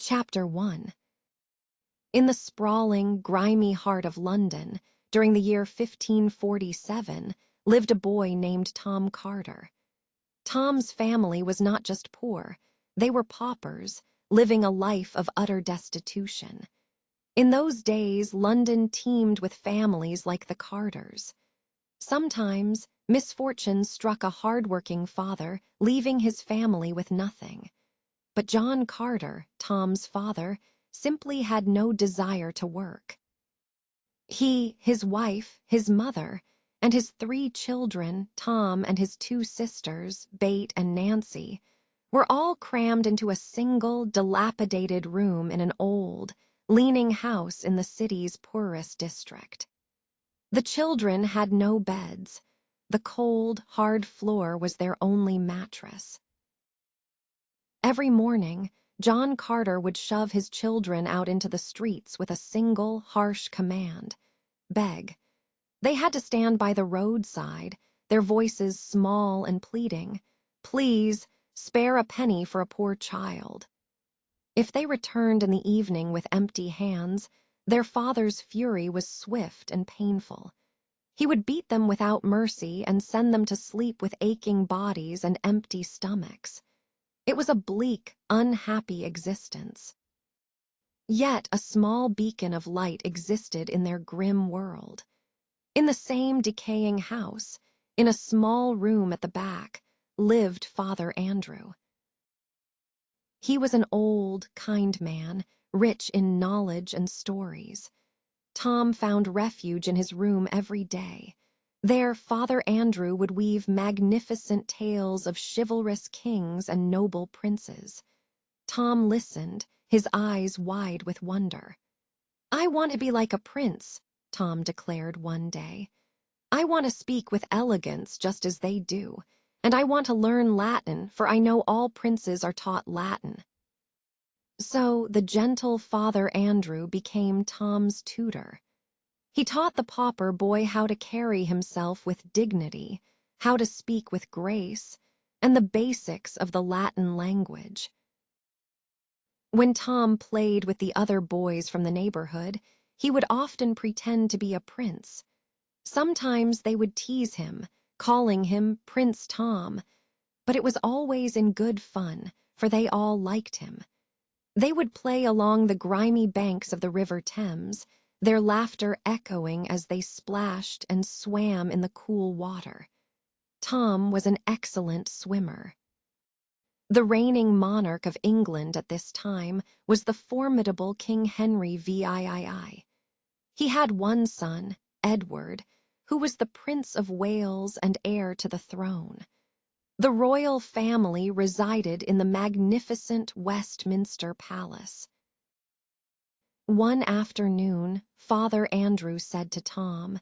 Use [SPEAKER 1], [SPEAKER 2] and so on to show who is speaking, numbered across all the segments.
[SPEAKER 1] Chapter 1. In the sprawling, grimy heart of London, during the year 1547, lived a boy named Tom Carter. Tom's family was not just poor, they were paupers, living a life of utter destitution. In those days, London teemed with families like the Carters. Sometimes, misfortune struck a hard-working father, leaving his family with nothing. But John Carter, Tom's father, simply had no desire to work. He, his wife, his mother, and his 3 children, Tom and his 2 sisters, Bate and Nancy, were all crammed into a single, dilapidated room in an old, leaning house in the city's poorest district. The children had no beds. The cold, hard floor was their only mattress. Every morning, John Carter would shove his children out into the streets with a single, harsh command: beg. They had to stand by the roadside, their voices small and pleading. Please, spare a penny for a poor child. If they returned in the evening with empty hands, their father's fury was swift and painful. He would beat them without mercy and send them to sleep with aching bodies and empty stomachs. It was a bleak, unhappy existence. Yet a small beacon of light existed in their grim world. In the same decaying house, in a small room at the back, lived Father Andrew. He was an old, kind man, rich in knowledge and stories. Tom found refuge in his room every day. There, Father Andrew would weave magnificent tales of chivalrous kings and noble princes. Tom listened, his eyes wide with wonder. "I want to be like a prince," Tom declared one day. "I want to speak with elegance just as they do, and I want to learn Latin, for I know all princes are taught Latin." So the gentle Father Andrew became Tom's tutor. He taught the pauper boy how to carry himself with dignity, how to speak with grace, and the basics of the Latin language. When Tom played with the other boys from the neighborhood, he would often pretend to be a prince. Sometimes they would tease him, calling him Prince Tom, but it was always in good fun, for they all liked him. They would play along the grimy banks of the River Thames, their laughter echoing as they splashed and swam in the cool water. Tom was an excellent swimmer. The reigning monarch of England at this time was the formidable King Henry VIII. He had one son, Edward, who was the Prince of Wales and heir to the throne. The royal family resided in the magnificent Westminster Palace. One afternoon, Father Andrew said to Tom,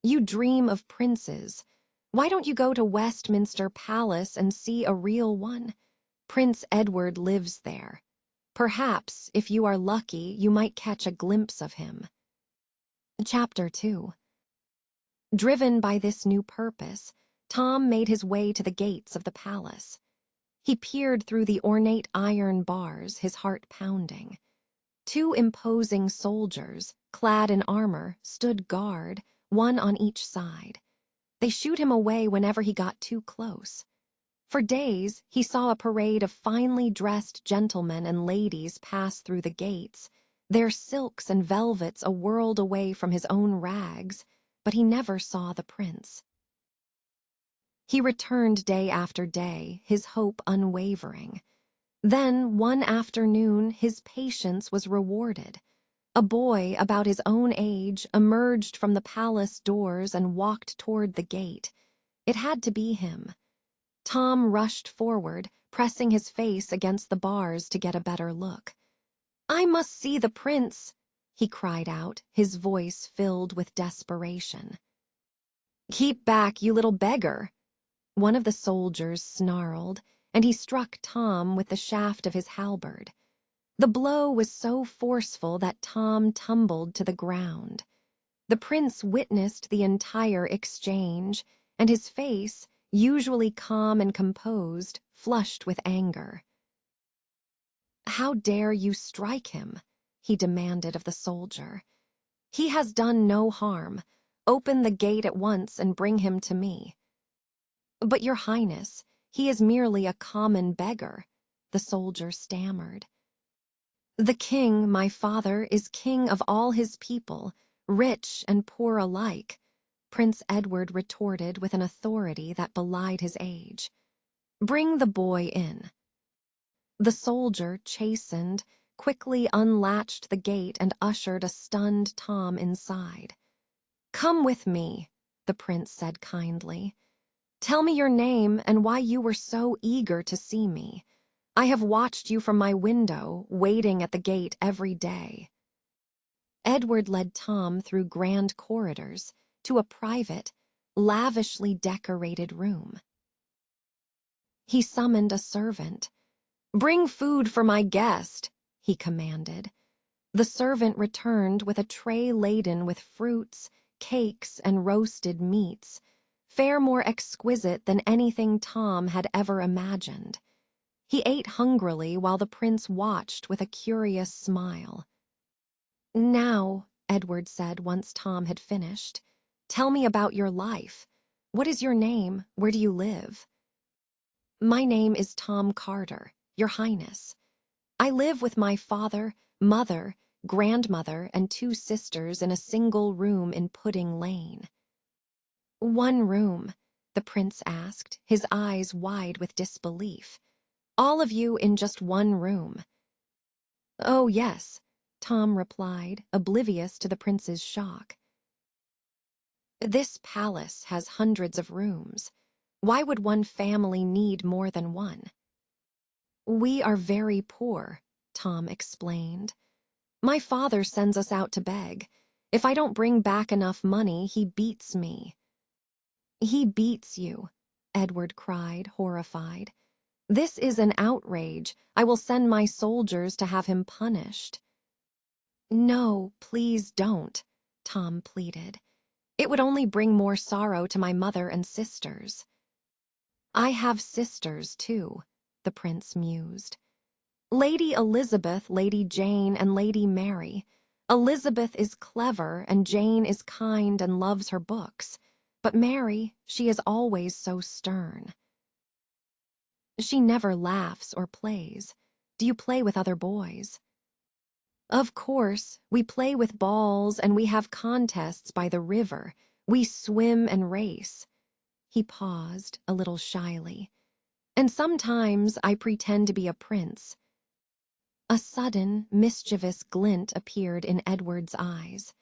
[SPEAKER 1] "You dream of princes. Why don't you go to Westminster Palace and see a real one? Prince Edward lives there. Perhaps, if you are lucky, you might catch a glimpse of him." Chapter 2. Driven by this new purpose, Tom made his way to the gates of the palace. He peered through the ornate iron bars, his heart pounding. 2 imposing soldiers, clad in armor, stood guard, one on each side. They shooed him away whenever he got too close. For days, he saw a parade of finely dressed gentlemen and ladies pass through the gates, their silks and velvets a world away from his own rags, but he never saw the prince. He returned day after day, his hope unwavering. Then, one afternoon, his patience was rewarded. A boy about his own age emerged from the palace doors and walked toward the gate. It had to be him. Tom rushed forward, pressing his face against the bars to get a better look. "I must see the prince," he cried out, his voice filled with desperation. "Keep back, you little beggar," one of the soldiers snarled, and he struck Tom with the shaft of his halberd. The blow was so forceful that Tom tumbled to the ground. The prince witnessed the entire exchange, and his face, usually calm and composed, flushed with anger. "How dare you strike him?" he demanded of the soldier. "He has done no harm. Open the gate at once and bring him to me." "But, Your Highness, he is merely a common beggar," the soldier stammered. "The king, my father, is king of all his people, rich and poor alike," Prince Edward retorted with an authority that belied his age. "Bring the boy in." The soldier, chastened, quickly unlatched the gate and ushered a stunned Tom inside. "Come with me," the prince said kindly. "Tell me your name and why you were so eager to see me. I have watched you from my window, waiting at the gate every day." Edward led Tom through grand corridors to a private, lavishly decorated room. He summoned a servant. "Bring food for my guest," he commanded. The servant returned with a tray laden with fruits, cakes, and roasted meats, fare more exquisite than anything Tom had ever imagined. He ate hungrily while the prince watched with a curious smile. "Now," Edward said once Tom had finished, "tell me about your life. What is your name? Where do you live?" "My name is Tom Carter, Your Highness. I live with my father, mother, grandmother, and 2 sisters in a single room in Pudding Lane." "One room?" the prince asked, his eyes wide with disbelief. "All of you in just one room?" "Oh, yes," Tom replied, oblivious to the prince's shock. "This palace has hundreds of rooms. Why would one family need more than one?" "We are very poor," Tom explained. "My father sends us out to beg. If I don't bring back enough money, he beats me." "He beats you," Edward cried, horrified. "This is an outrage. I will send my soldiers to have him punished." "No, please don't," Tom pleaded. "It would only bring more sorrow to my mother and sisters." "I have sisters, too," the prince mused. "Lady Elizabeth, Lady Jane, and Lady Mary. Elizabeth is clever, and Jane is kind and loves her books. But Mary, she is always so stern. She never laughs or plays. Do you play with other boys?" "Of course, we play with balls and we have contests by the river. We swim and race." He paused, a little shyly. "And sometimes I pretend to be a prince." A sudden, mischievous glint appeared in Edward's eyes.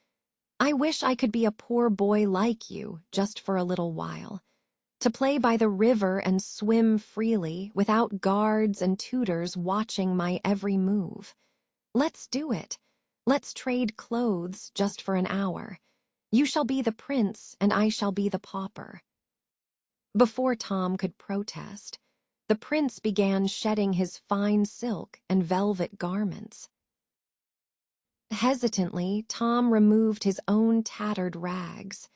[SPEAKER 1] "I wish I could be a poor boy like you, just for a little while. To play by the river and swim freely, without guards and tutors watching my every move. Let's do it. Let's trade clothes just for an hour. You shall be the prince, and I shall be the pauper." Before Tom could protest, the prince began shedding his fine silk and velvet garments. Hesitantly, Tom removed his own tattered rags.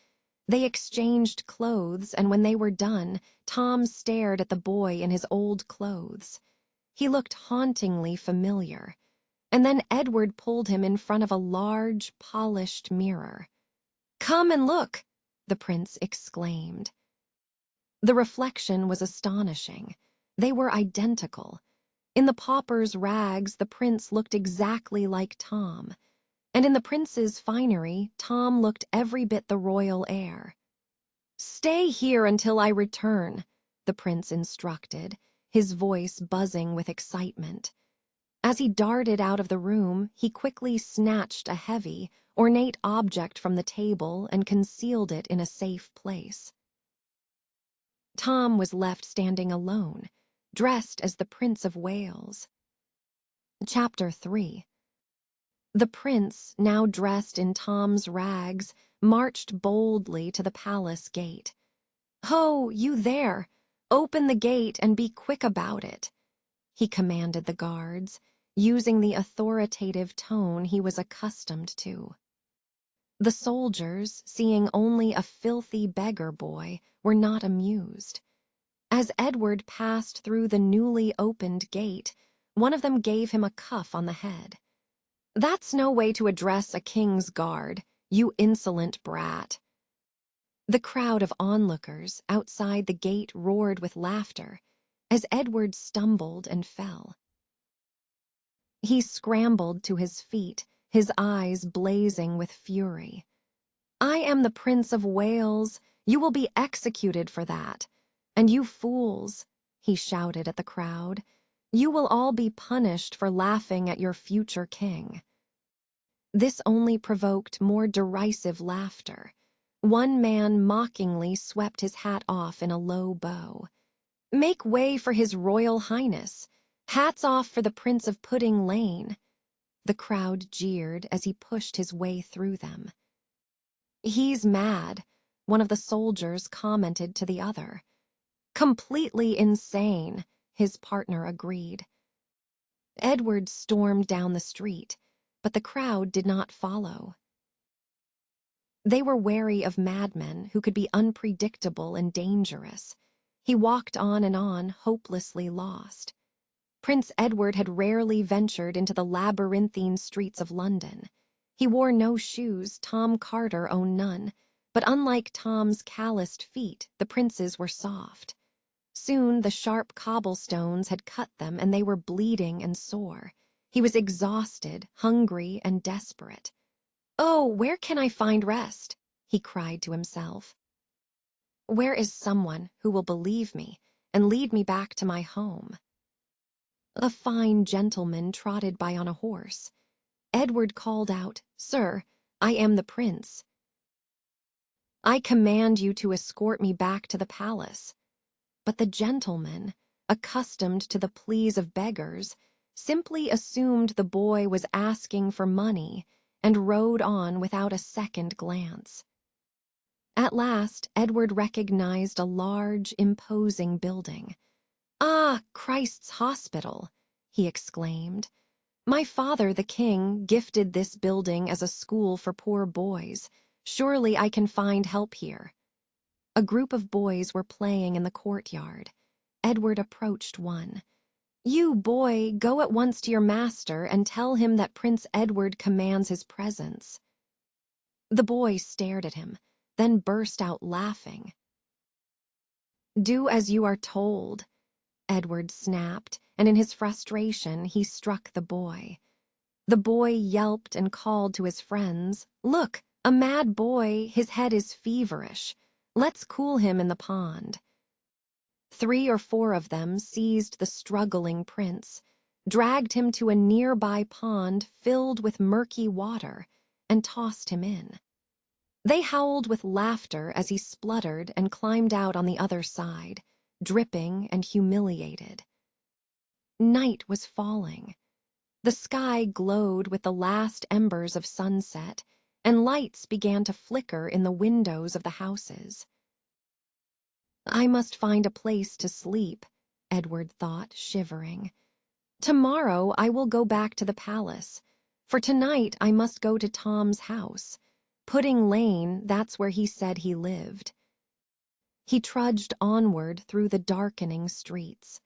[SPEAKER 1] They exchanged clothes, and when they were done, Tom stared at the boy in his old clothes. He looked hauntingly familiar. And then Edward pulled him in front of a large, polished mirror. "Come and look!" the prince exclaimed. The reflection was astonishing. They were identical. In the pauper's rags, the prince looked exactly like Tom. And in the prince's finery, Tom looked every bit the royal heir. "Stay here until I return," the prince instructed, his voice buzzing with excitement. As he darted out of the room, he quickly snatched a heavy, ornate object from the table and concealed it in a safe place. Tom was left standing alone, dressed as the Prince of Wales. Chapter 3. The prince, now dressed in Tom's rags, marched boldly to the palace gate. "Ho, you there! Open the gate and be quick about it," he commanded the guards, using the authoritative tone he was accustomed to. The soldiers, seeing only a filthy beggar boy, were not amused. As Edward passed through the newly opened gate, One of them gave him a cuff on the head. "That's no way to address a king's guard, you insolent brat." The crowd of onlookers outside the gate roared with laughter as Edward stumbled and fell. He scrambled to his feet, his eyes blazing with fury. "I am the Prince of Wales. You will be executed for that. And you fools," he shouted at the crowd, "you will all be punished for laughing at your future king." This only provoked more derisive laughter. One man mockingly swept his hat off in a low bow. "Make way for His Royal Highness. Hats off for the Prince of Pudding Lane." The crowd jeered as he pushed his way through them. "He's mad," one of the soldiers commented to the other. "Completely insane," his partner agreed. Edward stormed down the street, but the crowd did not follow. They were wary of madmen who could be unpredictable and dangerous. He walked on, hopelessly lost. Prince Edward had rarely ventured into the labyrinthine streets of London. He wore no shoes, Tom Carter owned none, but unlike Tom's calloused feet, the prince's were soft. Soon the sharp cobblestones had cut them and they were bleeding and sore. He was exhausted, hungry, and desperate. "Oh, where can I find rest?" he cried to himself. "Where is someone who will believe me and lead me back to my home?" A fine gentleman trotted by on a horse. Edward called out, "Sir, I am the prince. I command you to escort me back to the palace." But the gentleman, accustomed to the pleas of beggars, simply assumed the boy was asking for money and rode on without a second glance. At last, Edward recognized a large, imposing building. "Ah, Christ's Hospital!" he exclaimed. "My father, the king, gifted this building as a school for poor boys. Surely I can find help here." A group of boys were playing in the courtyard. Edward approached one. "You, boy, go at once to your master and tell him that Prince Edward commands his presence." The boy stared at him, then burst out laughing. "Do as you are told," Edward snapped, and in his frustration he struck the boy. The boy yelped and called to his friends, "Look, a mad boy, his head is feverish. Let's cool him in the pond." 3 or 4 of them seized the struggling prince, dragged him to a nearby pond filled with murky water, and tossed him in. They howled with laughter as he spluttered and climbed out on the other side, dripping and humiliated. Night was falling. The sky glowed with the last embers of sunset, and lights began to flicker in the windows of the houses. "I must find a place to sleep," Edward thought, shivering. "Tomorrow I will go back to the palace. For tonight I must go to Tom's house. Pudding Lane, that's where he said he lived." He trudged onward through the darkening streets.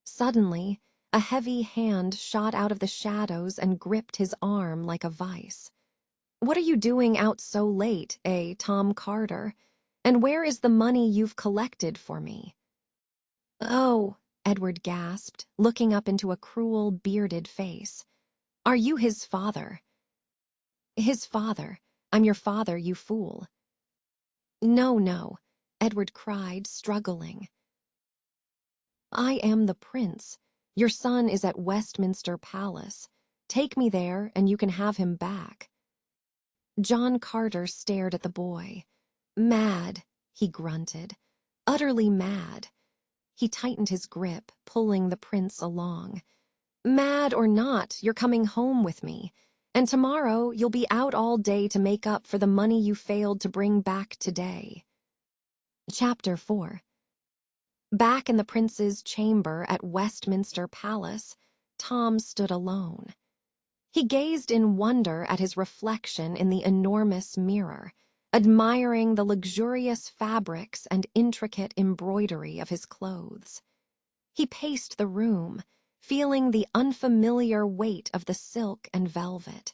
[SPEAKER 1] Suddenly, a heavy hand shot out of the shadows and gripped his arm like a vice. "What are you doing out so late, Tom Carter? And where is the money you've collected for me?" "Oh," Edward gasped, looking up into a cruel, bearded face. "Are you his father?" "His father. I'm your father, you fool." "No, no," Edward cried, struggling. "I am the prince. Your son is at Westminster Palace. Take me there, and you can have him back." John Carter stared at the boy. "Mad," he grunted. "Utterly mad." He tightened his grip, pulling the prince along. "Mad or not, you're coming home with me. And tomorrow you'll be out all day to make up for the money you failed to bring back today." Chapter 4. Back in the prince's chamber at Westminster Palace, Tom stood alone. He gazed in wonder at his reflection in the enormous mirror, admiring the luxurious fabrics and intricate embroidery of his clothes. He paced the room, feeling the unfamiliar weight of the silk and velvet.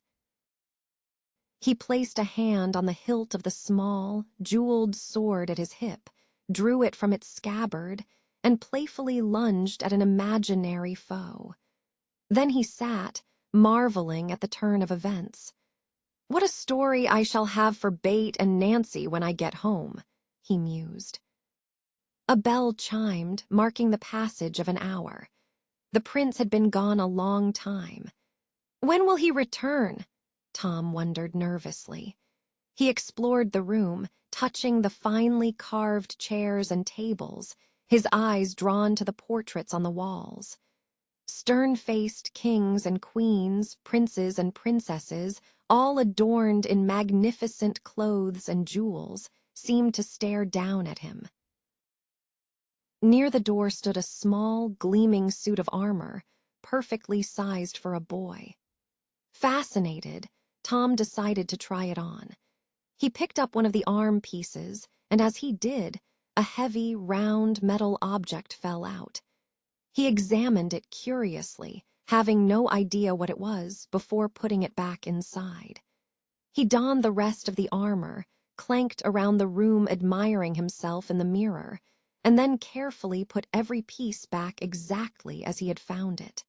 [SPEAKER 1] He placed a hand on the hilt of the small, jeweled sword at his hip, drew it from its scabbard, and playfully lunged at an imaginary foe. Then he sat, marveling at the turn of events. "What a story I shall have for Bate and Nancy when I get home," he mused. A bell chimed, marking the passage of an hour. The prince had been gone a long time. When will he return? Tom wondered nervously. He explored the room, touching the finely carved chairs and tables, his eyes drawn to the portraits on the walls. Stern-faced kings and queens, princes and princesses, all adorned in magnificent clothes and jewels, seemed to stare down at him. Near the door stood a small, gleaming suit of armor, perfectly sized for a boy. Fascinated, Tom decided to try it on. He picked up one of the arm pieces, and as he did, a heavy, round metal object fell out. He examined it curiously, having no idea what it was, before putting it back inside. He donned the rest of the armor, clanked around the room admiring himself in the mirror, and then carefully put every piece back exactly as he had found it.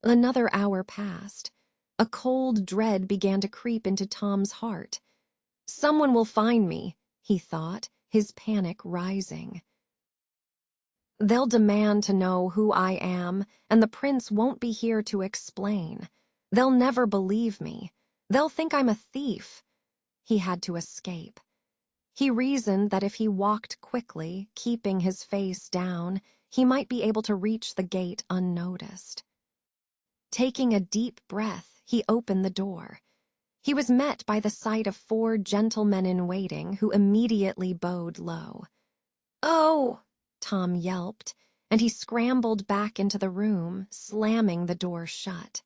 [SPEAKER 1] Another hour passed. A cold dread began to creep into Tom's heart. "Someone will find me," he thought, his panic rising. "They'll demand to know who I am, and the prince won't be here to explain. They'll never believe me. They'll think I'm a thief." He had to escape. He reasoned that if he walked quickly, keeping his face down, he might be able to reach the gate unnoticed. Taking a deep breath, he opened the door. He was met by the sight of 4 gentlemen-in-waiting who immediately bowed low. "Oh!" Tom yelped, and he scrambled back into the room, slamming the door shut.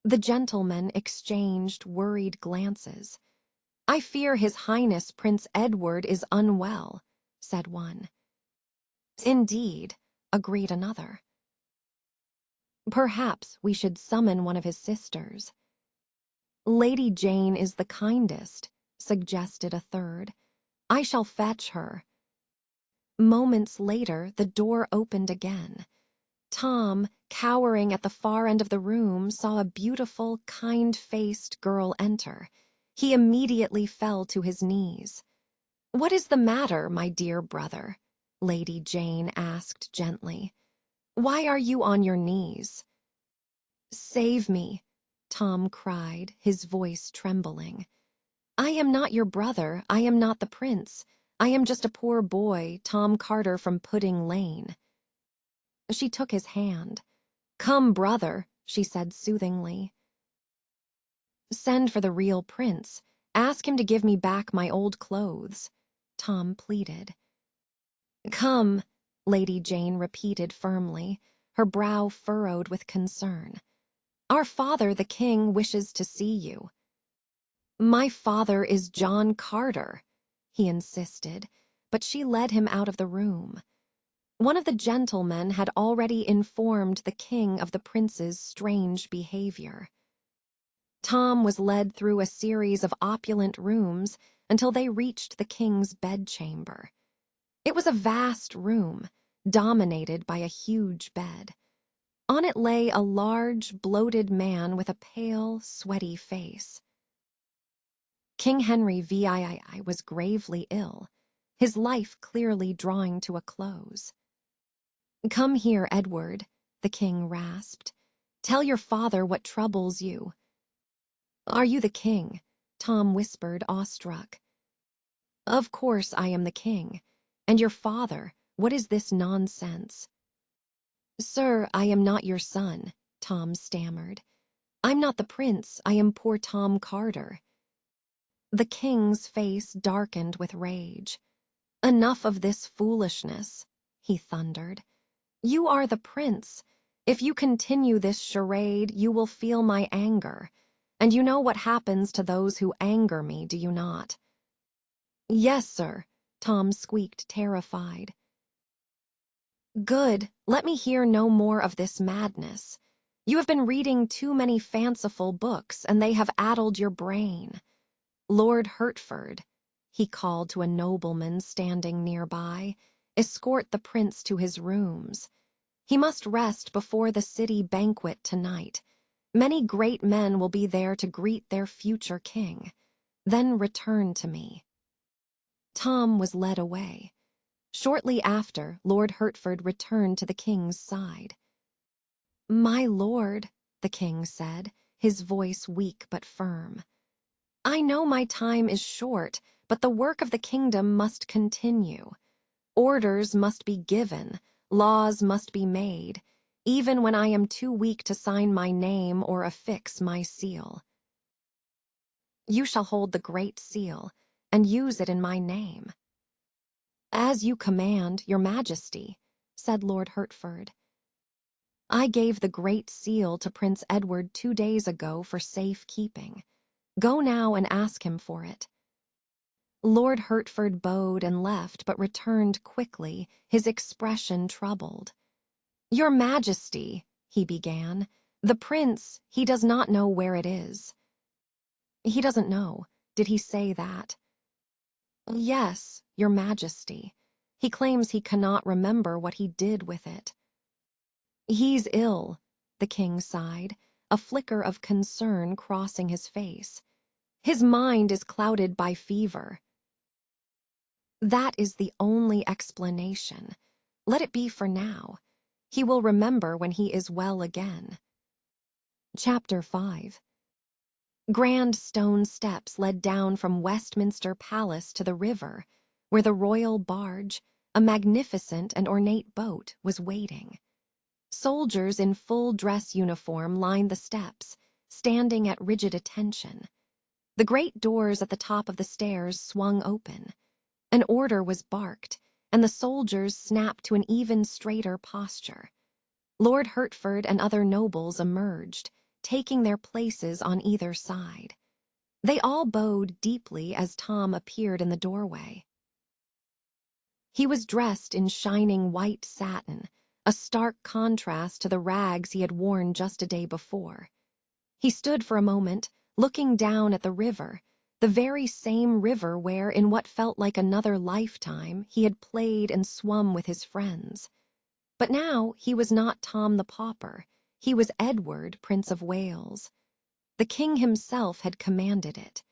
[SPEAKER 1] The gentlemen exchanged worried glances. "I fear His Highness Prince Edward is unwell," said one. "Indeed," agreed another. "Perhaps we should summon one of his sisters." "Lady Jane is the kindest," suggested a third. "I shall fetch her." Moments later, the door opened again. Tom, cowering at the far end of the room, saw a beautiful, kind-faced girl enter. He immediately fell to his knees. "What is the matter, my dear brother?" Lady Jane asked gently. "Why are you on your knees?" "Save me," Tom cried, his voice trembling. "I am not your brother. I am not the prince. I am just a poor boy, Tom Carter from Pudding Lane." She took his hand. "Come, brother," she said soothingly. "Send for the real prince. Ask him to give me back my old clothes," Tom pleaded. "Come," Lady Jane repeated firmly, her brow furrowed with concern. "Our father, the king, wishes to see you." "My father is John Carter," he insisted, but she led him out of the room. One of the gentlemen had already informed the king of the prince's strange behavior. Tom was led through a series of opulent rooms until they reached the king's bedchamber. It was a vast room, dominated by a huge bed. On it lay a large, bloated man with a pale, sweaty face. King Henry VIII was gravely ill, his life clearly drawing to a close. "Come here, Edward," the king rasped. "Tell your father what troubles you." "Are you the king?" Tom whispered, awestruck. "Of course I am the king. And your father, what is this nonsense?" "Sir, I am not your son," Tom stammered. "I'm not the prince, I am poor Tom Carter." The king's face darkened with rage. "Enough of this foolishness," he thundered. "You are the prince. If you continue this charade, you will feel my anger. And you know what happens to those who anger me, do you not?" "Yes, sir," Tom squeaked, terrified. Good, let me hear no more of this madness. You have been reading too many fanciful books, and they have addled your brain. Lord Hertford, he called to a nobleman standing nearby, escort the prince to his rooms. He must rest before the city banquet tonight. Many great men will be there to greet their future king. Then return to me. Tom was led away. Shortly after, Lord Hertford returned to the king's side. "My lord," the king said, his voice weak but firm, "I know my time is short, but the work of the kingdom must continue. Orders must be given, laws must be made, even when I am too weak to sign my name or affix my seal. You shall hold the great seal, and use it in my name." "As you command, your majesty," said Lord Hertford. "I gave the great seal to Prince Edward 2 days ago for safe keeping. Go now and ask him for it." Lord Hertford bowed and left, but returned quickly, his expression troubled. "Your Majesty," he began, "the prince, he does not know where it is." "He doesn't know. Did he say that?" "Yes, Your Majesty. He claims he cannot remember what he did with it." "He's ill," the king sighed, a flicker of concern crossing his face. "His mind is clouded by fever." "That is the only explanation. Let it be for now. He will remember when he is well again." Chapter 5. Grand stone steps led down from Westminster Palace to the river, where the royal barge, a magnificent and ornate boat, was waiting. Soldiers in full dress uniform lined the steps, standing at rigid attention. The great doors at the top of the stairs swung open. An order was barked, and the soldiers snapped to an even straighter posture. Lord Hertford and other nobles emerged, taking their places on either side. They all bowed deeply as Tom appeared in the doorway. He was dressed in shining white satin, a stark contrast to the rags he had worn just a day before. He stood for a moment, looking down at the river, the very same river where, in what felt like another lifetime, he had played and swum with his friends. But now he was not Tom the Pauper. He was Edward, Prince of Wales. The king himself had commanded it.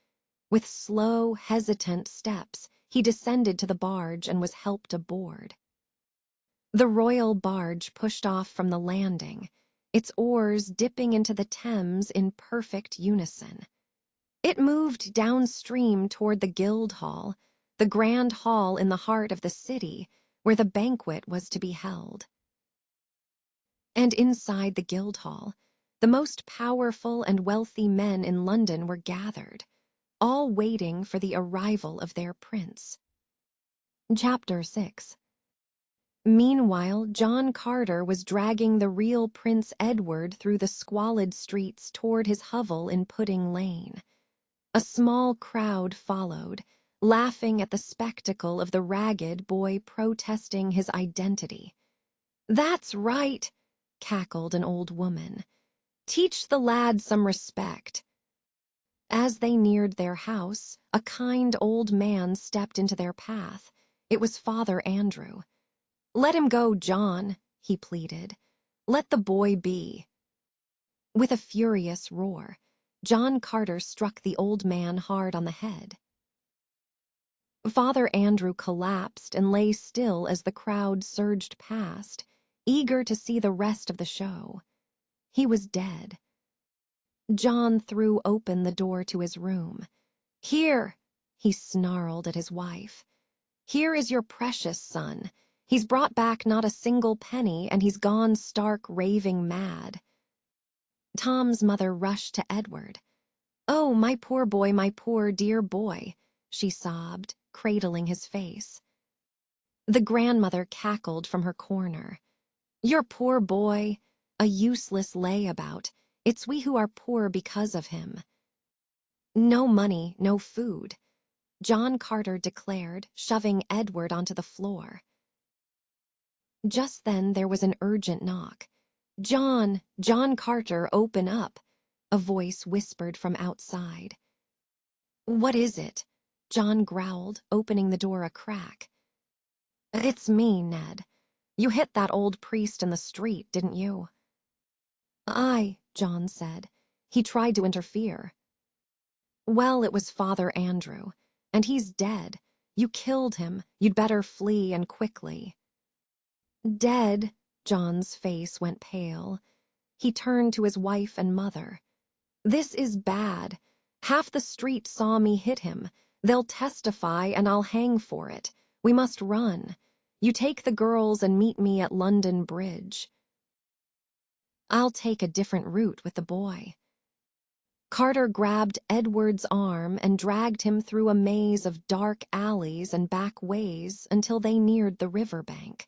[SPEAKER 1] With slow, hesitant steps, he descended to the barge and was helped aboard. The royal barge pushed off from the landing, its oars dipping into the Thames in perfect unison. It moved downstream toward the Guildhall, the grand hall in the heart of the city, where the banquet was to be held. And inside the Guildhall, the most powerful and wealthy men in London were gathered, all waiting for the arrival of their prince. Chapter 6. Meanwhile, John Carter was dragging the real Prince Edward through the squalid streets toward his hovel in Pudding Lane. A small crowd followed, laughing at the spectacle of the ragged boy protesting his identity. "That's right," cackled an old woman. "Teach the lad some respect." As they neared their house, a kind old man stepped into their path. It was Father Andrew. "Let him go, John," he pleaded. "Let the boy be." With a furious roar, John Carter struck the old man hard on the head. Father Andrew collapsed and lay still as the crowd surged past, eager to see the rest of the show. He was dead. John threw open the door to his room. "Here," he snarled at his wife. "Here is your precious son. He's brought back not a single penny, and he's gone stark raving mad." Tom's mother rushed to Edward. "Oh, my poor boy, my poor dear boy," she sobbed, cradling his face. The grandmother cackled from her corner. "Your poor boy, a useless layabout. It's we who are poor because of him." "No money, no food," John Carter declared, shoving Edward onto the floor. Just then there was an urgent knock. John Carter, open up," a voice whispered from outside. "What is it?" John growled, opening the door a crack. "It's me, Ned. You hit that old priest in the street, didn't you?" "Aye," John said. "He tried to interfere." "Well, it was Father Andrew, and he's dead. You killed him. You'd better flee, and quickly." "Dead?" John's face went pale. He turned to his wife and mother. "This is bad. Half the street saw me hit him. They'll testify, and I'll hang for it. We must run. You take the girls and meet me at London Bridge." "I'll take a different route with the boy." Carter grabbed Edward's arm and dragged him through a maze of dark alleys and back ways until they neared the riverbank.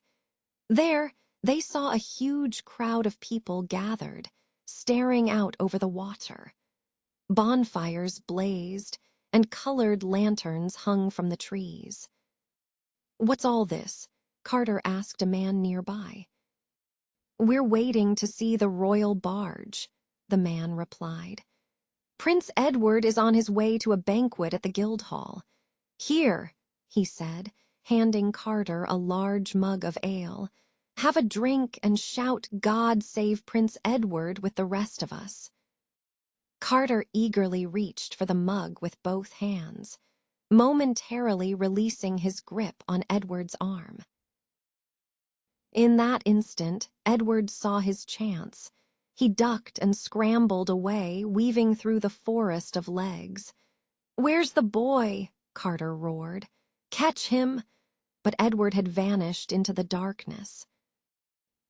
[SPEAKER 1] There, they saw a huge crowd of people gathered, staring out over the water. Bonfires blazed, and colored lanterns hung from the trees. "What's all this?" Carter asked a man nearby. "We're waiting to see the royal barge," the man replied. "Prince Edward is on his way to a banquet at the Guildhall. Here," he said, handing Carter a large mug of ale. "Have a drink and shout 'God save Prince Edward' with the rest of us." Carter eagerly reached for the mug with both hands, momentarily releasing his grip on Edward's arm. In that instant, Edward saw his chance. He ducked and scrambled away, weaving through the forest of legs. "Where's the boy?" Carter roared. "Catch him!" But Edward had vanished into the darkness.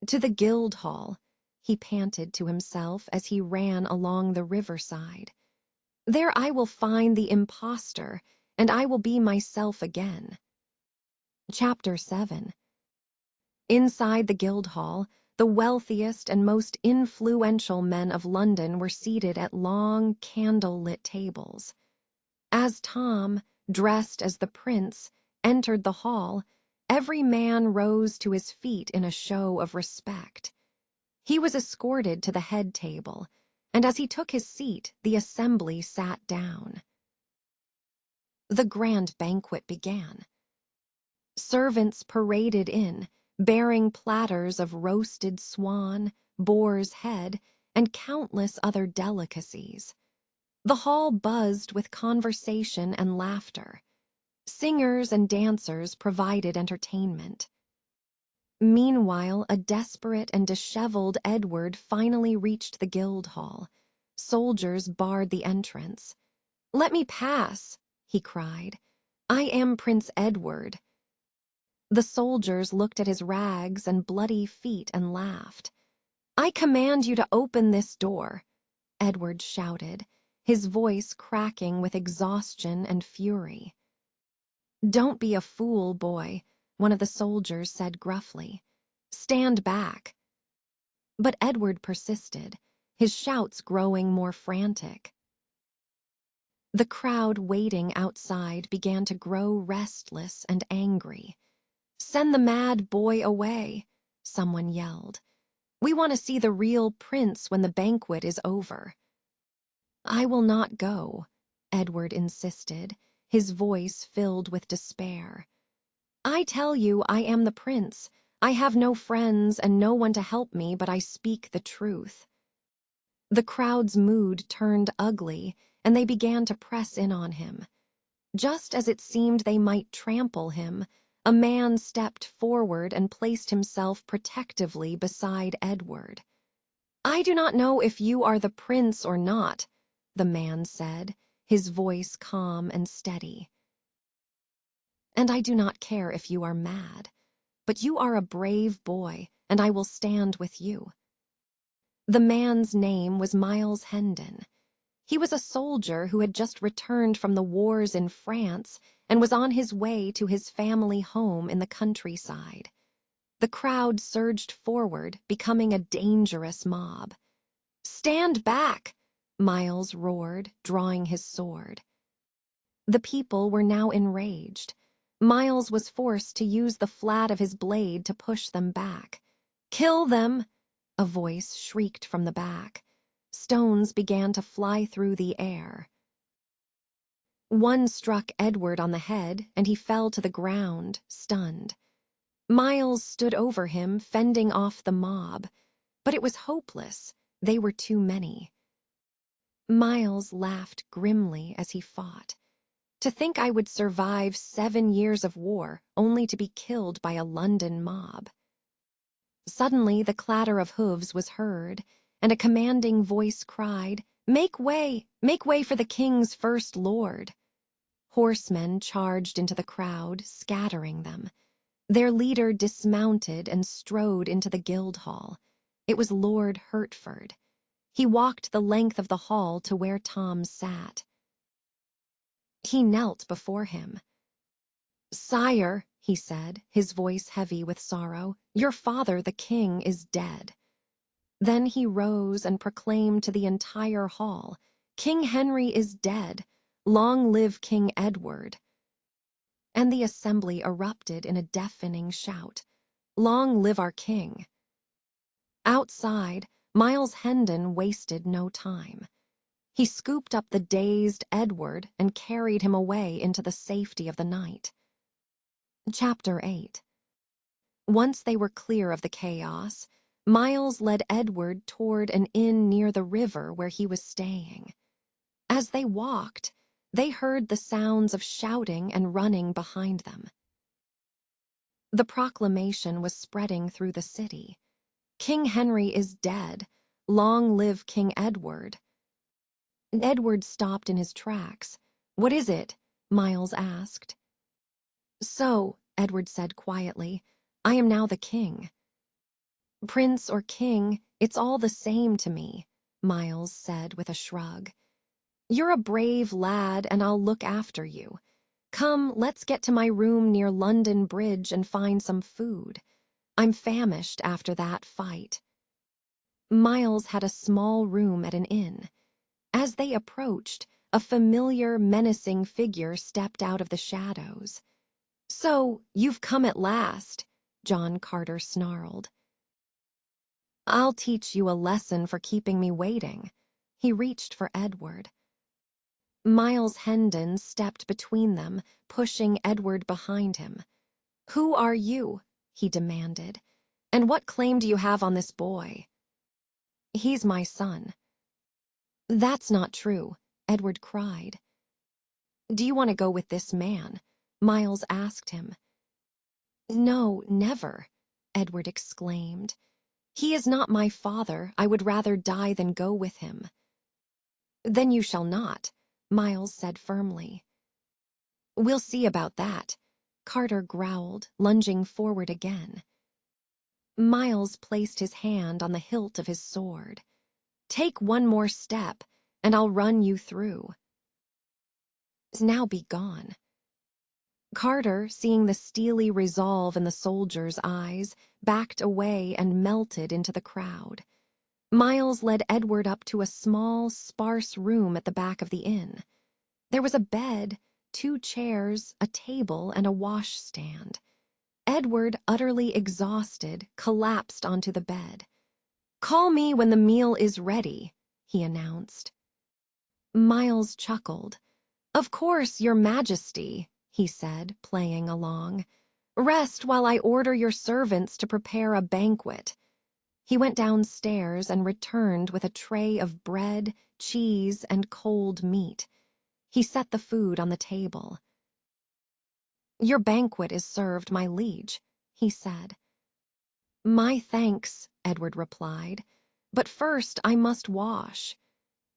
[SPEAKER 1] "To the Guildhall," he panted to himself as he ran along the riverside. "There I will find the impostor, and I will be myself again." Chapter 7. Inside the Guildhall, the wealthiest and most influential men of London were seated at long, candle-lit tables. As Tom, dressed as the prince, entered the hall, every man rose to his feet in a show of respect. He was escorted to the head table, and as he took his seat, the assembly sat down. The grand banquet began. Servants paraded in, bearing platters of roasted swan, boar's head, and countless other delicacies. The hall buzzed with conversation and laughter. Singers and dancers provided entertainment. Meanwhile, a desperate and disheveled Edward finally reached the Guildhall. Soldiers barred the entrance. "Let me pass," he cried. "I am Prince Edward." The soldiers looked at his rags and bloody feet and laughed. "I command you to open this door," Edward shouted, his voice cracking with exhaustion and fury. "Don't be a fool, boy," one of the soldiers said gruffly. "Stand back." But Edward persisted, his shouts growing more frantic. The crowd waiting outside began to grow restless and angry. "Send the mad boy away," someone yelled. "We want to see the real prince when the banquet is over." "I will not go," Edward insisted, his voice filled with despair. "I tell you I am the prince. I have no friends and no one to help me, but I speak the truth." The crowd's mood turned ugly, and they began to press in on him. Just as it seemed they might trample him, a man stepped forward and placed himself protectively beside Edward. "I do not know if you are the prince or not," the man said, his voice calm and steady. "And I do not care if you are mad, but you are a brave boy, and I will stand with you." The man's name was Miles Hendon. He was a soldier who had just returned from the wars in France and was on his way to his family home in the countryside. The crowd surged forward, becoming a dangerous mob. "Stand back!" Miles roared, drawing his sword. The people were now enraged. Miles was forced to use the flat of his blade to push them back. "Kill them!" a voice shrieked from the back. Stones began to fly through the air. One struck Edward on the head, and he fell to the ground, stunned. Miles stood over him, fending off the mob. But it was hopeless. They were too many. Miles laughed grimly as he fought. To think I would survive 7 years of war only to be killed by a London mob. Suddenly, the clatter of hooves was heard, and a commanding voice cried, make way for the king's first lord." Horsemen charged into the crowd, scattering them. Their leader dismounted and strode into the Guildhall. It was Lord Hertford. He walked the length of the hall to where Tom sat. He knelt before him. "Sire," he said, his voice heavy with sorrow, "your father, the king, is dead." Then he rose and proclaimed to the entire hall, "King Henry is dead. Long live King Edward." And the assembly erupted in a deafening shout, "Long live our king." Outside, Miles Hendon wasted no time. He scooped up the dazed Edward and carried him away into the safety of the night. Chapter 8. Once they were clear of the chaos, Miles led Edward toward an inn near the river where he was staying. As they walked, they heard the sounds of shouting and running behind them. The proclamation was spreading through the city. "King Henry is dead. Long live King Edward." Edward stopped in his tracks. "What is it?" Miles asked. "So," Edward said quietly, "I am now the king." "Prince or king, it's all the same to me," Miles said with a shrug. "You're a brave lad, and I'll look after you. Come, let's get to my room near London Bridge and find some food. I'm famished after that fight." Miles had a small room at an inn. As they approached, a familiar, menacing figure stepped out of the shadows. "So, you've come at last," John Carter snarled. "I'll teach you a lesson for keeping me waiting." He reached for Edward. Miles Hendon stepped between them, pushing Edward behind him. "Who are you?" he demanded. "And what claim do you have on this boy?" "He's my son." "That's not true," Edward cried. "Do you want to go with this man?" Miles asked him. "No, never," Edward exclaimed. "He is not my father. I would rather die than go with him." "Then you shall not," Miles said firmly. "We'll see about that," Carter growled, lunging forward again. Miles placed his hand on the hilt of his sword. "Take one more step, and I'll run you through." "Now be gone." Carter, seeing the steely resolve in the soldier's eyes, backed away and melted into the crowd. Miles led Edward up to a small, sparse room at the back of the inn. There was a bed, 2 chairs, a table, and a washstand. Edward, utterly exhausted, collapsed onto the bed. "Call me when the meal is ready," he announced. Miles chuckled. "Of course, Your Majesty," he said, playing along. "Rest while I order your servants to prepare a banquet." He went downstairs and returned with a tray of bread, cheese, and cold meat. He set the food on the table. "Your banquet is served, my liege," he said. "My thanks," Edward replied. "But first I must wash."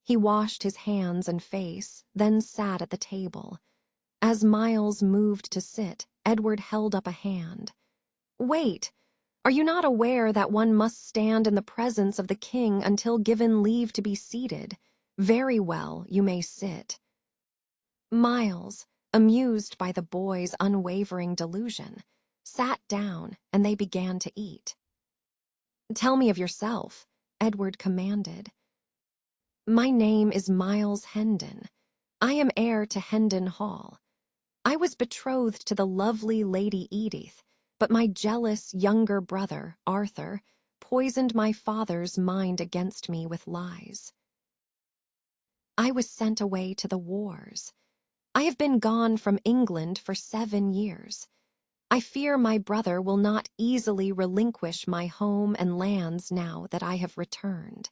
[SPEAKER 1] He washed his hands and face, then sat at the table. As Miles moved to sit, Edward held up a hand. "Wait! Are you not aware that one must stand in the presence of the king until given leave to be seated? Very well, you may sit." Miles, amused by the boy's unwavering delusion, sat down and they began to eat. "Tell me of yourself," Edward commanded. "My name is Miles Hendon. I am heir to Hendon Hall. I was betrothed to the lovely Lady Edith, but my jealous younger brother, Arthur, poisoned my father's mind against me with lies. I was sent away to the wars. I have been gone from England for 7 years. I fear my brother will not easily relinquish my home and lands now that I have returned.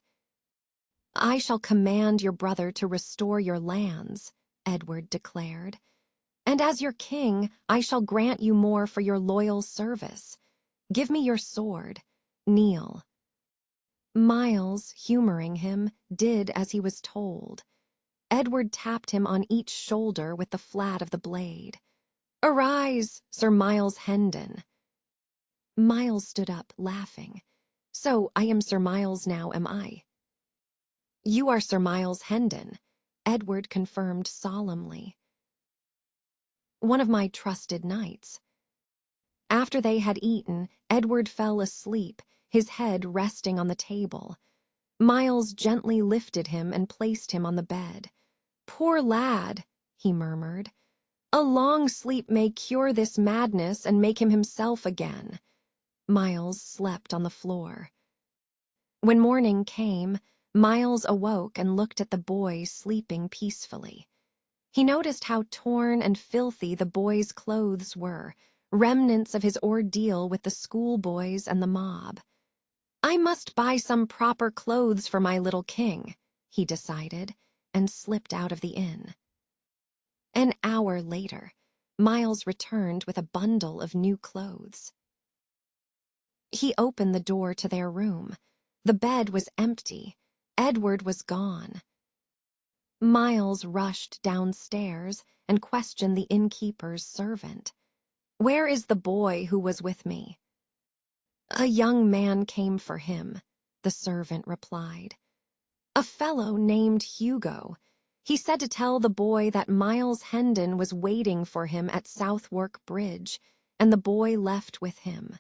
[SPEAKER 1] I shall command your brother to restore your lands, Edward declared. And as your king, I shall grant you more for your loyal service. Give me your sword. Kneel. Miles, humoring him, did as he was told. Edward tapped him on each shoulder with the flat of the blade. Arise, Sir Miles Hendon. Miles stood up, laughing. So I am Sir Miles now, am I? You are Sir Miles Hendon, Edward confirmed solemnly. One of my trusted knights. After they had eaten, Edward fell asleep, his head resting on the table. Miles gently lifted him and placed him on the bed. Poor lad, he murmured. A long sleep may cure this madness and make him himself again. Miles slept on the floor. When morning came, Miles awoke and looked at the boy sleeping peacefully. He noticed how torn and filthy the boy's clothes were, remnants of his ordeal with the schoolboys and the mob. I must buy some proper clothes for my little king, he decided, and slipped out of the inn. An hour later, Miles returned with a bundle of new clothes. He opened the door to their room. The bed was empty. Edward was gone. Miles rushed downstairs and questioned the innkeeper's servant. Where is the boy who was with me? A young man came for him, the servant replied. A fellow named Hugo. He said to tell the boy that Miles Hendon was waiting for him at Southwark Bridge, and the boy left with him.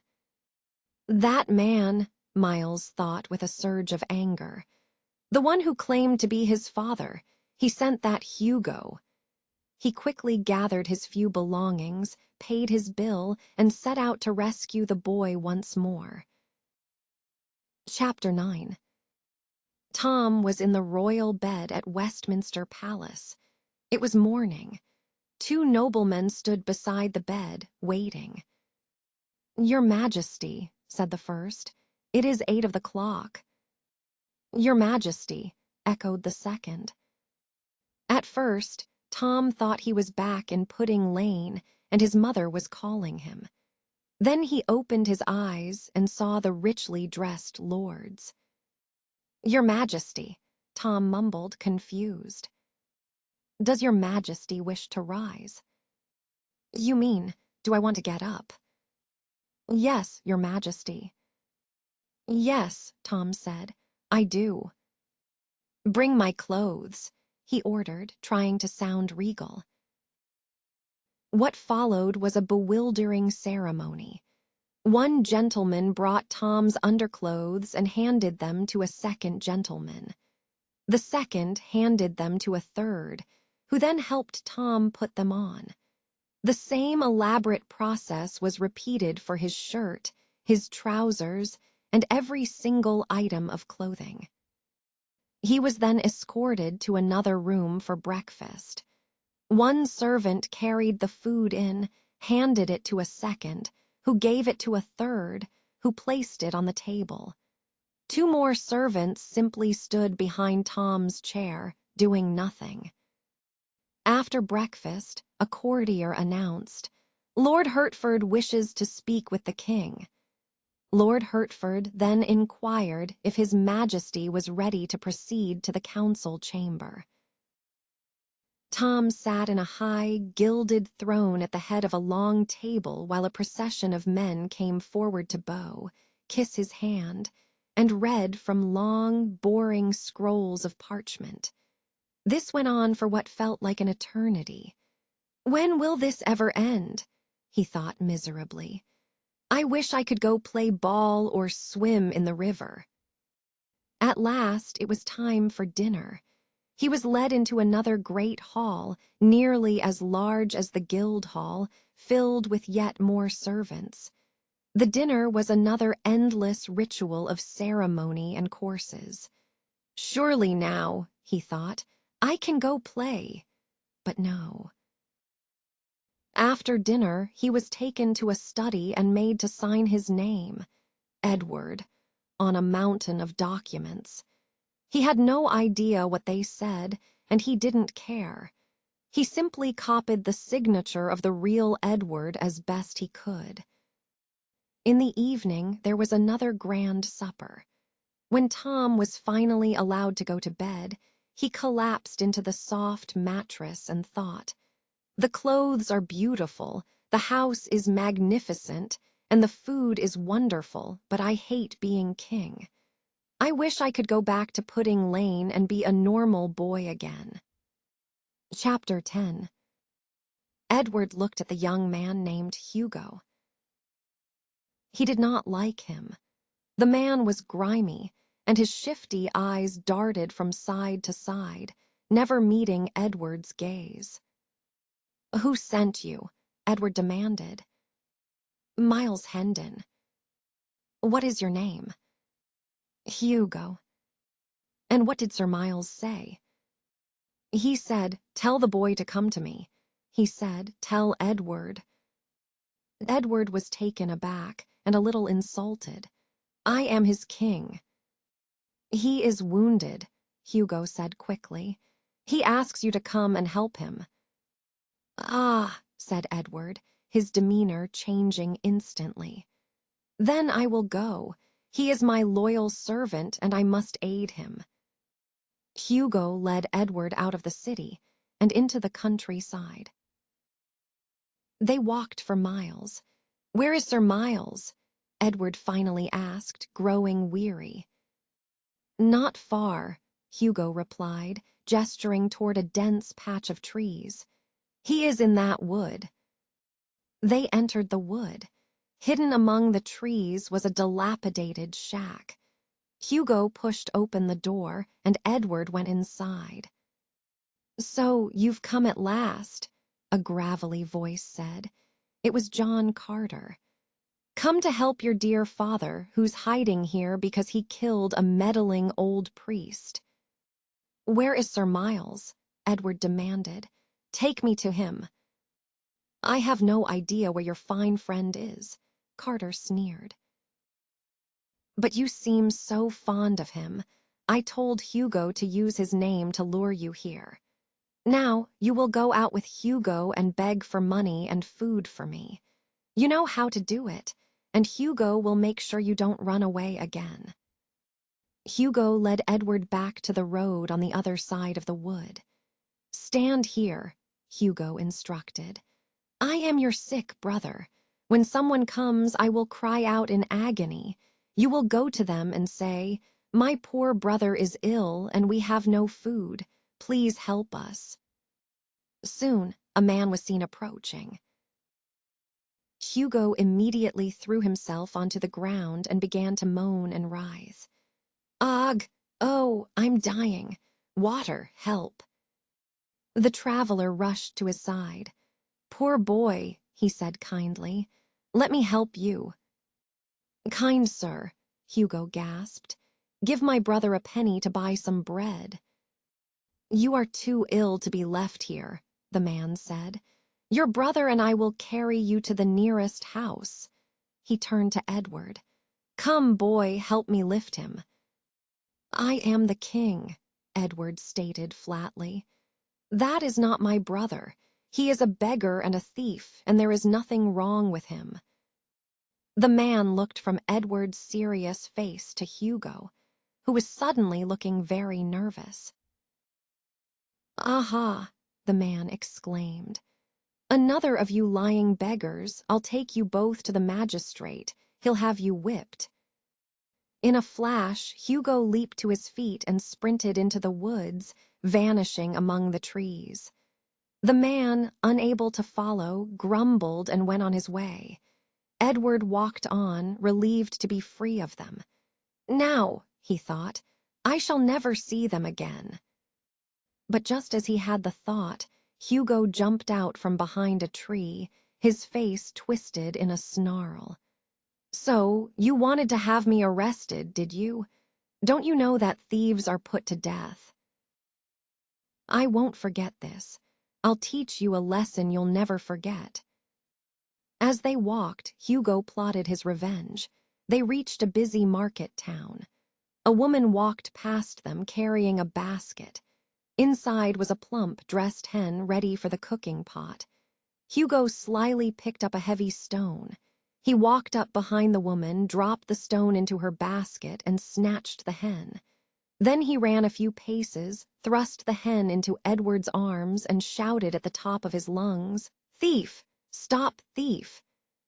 [SPEAKER 1] That man, Miles thought with a surge of anger. The one who claimed to be his father. He sent that Hugo. He quickly gathered his few belongings, paid his bill, and set out to rescue the boy once more. Chapter 9. Tom was in the royal bed at Westminster Palace. It was morning. 2 noblemen stood beside the bed, waiting. Your Majesty, said the first, it is 8 of the clock. Your Majesty, echoed the second. At first, Tom thought he was back in Pudding Lane and his mother was calling him. Then he opened his eyes and saw the richly dressed lords. Your Majesty, Tom mumbled, confused. Does your Majesty wish to rise? You mean, do I want to get up? Yes, Your Majesty. Yes, Tom said, I do. Bring my clothes, he ordered, trying to sound regal. What followed was a bewildering ceremony. One gentleman brought Tom's underclothes and handed them to a second gentleman. The second handed them to a third, who then helped Tom put them on. The same elaborate process was repeated for his shirt, his trousers, and every single item of clothing. He was then escorted to another room for breakfast. One servant carried the food in, handed it to a second, who gave it to a third, who placed it on the table. 2 more servants simply stood behind Tom's chair, doing nothing. After breakfast, a courtier announced, Lord Hertford wishes to speak with the king. Lord Hertford then inquired if His Majesty was ready to proceed to the council chamber. Tom sat in a high, gilded throne at the head of a long table while a procession of men came forward to bow, kiss his hand, and read from long, boring scrolls of parchment. This went on for what felt like an eternity. When will this ever end? He thought miserably. I wish I could go play ball or swim in the river. At last, it was time for dinner. He was led into another great hall, nearly as large as the guild hall, filled with yet more servants. The dinner was another endless ritual of ceremony and courses. Surely now, he thought, I can go play. But no. After dinner, he was taken to a study and made to sign his name, Edward, on a mountain of documents. He had no idea what they said, and he didn't care. He simply copied the signature of the real Edward as best he could. In the evening, there was another grand supper. When Tom was finally allowed to go to bed, he collapsed into the soft mattress and thought, the clothes are beautiful, the house is magnificent, and the food is wonderful, but I hate being king. I wish I could go back to Pudding Lane and be a normal boy again. Chapter 10. Edward looked at the young man named Hugo. He did not like him. The man was grimy, and his shifty eyes darted from side to side, never meeting Edward's gaze. "Who sent you?" Edward demanded. "Miles Hendon." "What is your name?" "Hugo." "And what did Sir Miles say?" "He said, 'Tell the boy to come to me.' He said, 'Tell Edward.'" Edward was taken aback and a little insulted. "I am his king." "He is wounded," Hugo said quickly. "He asks you to come and help him." "Ah," said Edward, his demeanor changing instantly. "Then I will go. He is my loyal servant, and I must aid him." Hugo led Edward out of the city and into the countryside. They walked for miles. "Where is Sir Miles?" Edward finally asked, growing weary. "Not far," Hugo replied, gesturing toward a dense patch of trees. "He is in that wood." They entered the wood. Hidden among the trees was a dilapidated shack. Hugo pushed open the door, and Edward went inside. "So you've come at last," a gravelly voice said. It was John Carter. "Come to help your dear father, who's hiding here because he killed a meddling old priest." "Where is Sir Miles?" Edward demanded. "Take me to him." "I have no idea where your fine friend is," Carter sneered. "But you seem so fond of him. I told Hugo to use his name to lure you here. Now you will go out with Hugo and beg for money and food for me. You know how to do it, and Hugo will make sure you don't run away again." Hugo led Edward back to the road on the other side of the wood. "Stand here," Hugo instructed. "I am your sick brother. When someone comes, I will cry out in agony. You will go to them and say, 'My poor brother is ill and we have no food. Please help us.'" Soon, a man was seen approaching. Hugo immediately threw himself onto the ground and began to moan and writhe. "Ugh! Oh, I'm dying. Water, help." The traveler rushed to his side. "Poor boy," he said kindly. "Let me help you." "Kind sir," Hugo gasped, "give my brother a penny to buy some bread." "You are too ill to be left here," the man said. "Your brother and I will carry you to the nearest house." He turned to Edward. "Come, boy, help me lift him." "I am the king," Edward stated flatly. "That is not my brother. He is a beggar and a thief, and there is nothing wrong with him." The man looked from Edward's serious face to Hugo, who was suddenly looking very nervous. "Aha!" the man exclaimed. "Another of you lying beggars. I'll take you both to the magistrate. He'll have you whipped." In a flash, Hugo leaped to his feet and sprinted into the woods, vanishing among the trees. The man, unable to follow, grumbled and went on his way. Edward walked on, relieved to be free of them. "Now," he thought, "I shall never see them again." But just as he had the thought, Hugo jumped out from behind a tree, his face twisted in a snarl. "So, you wanted to have me arrested, did you? Don't you know that thieves are put to death?" "I won't forget this. I'll teach you a lesson you'll never forget." As they walked, Hugo plotted his revenge. They reached a busy market town. A woman walked past them carrying a basket. Inside was a plump, dressed hen ready for the cooking pot. Hugo slyly picked up a heavy stone. He walked up behind the woman, dropped the stone into her basket, and snatched the hen. Then he ran a few paces, thrust the hen into Edward's arms, and shouted at the top of his lungs, "Thief! Stop thief!"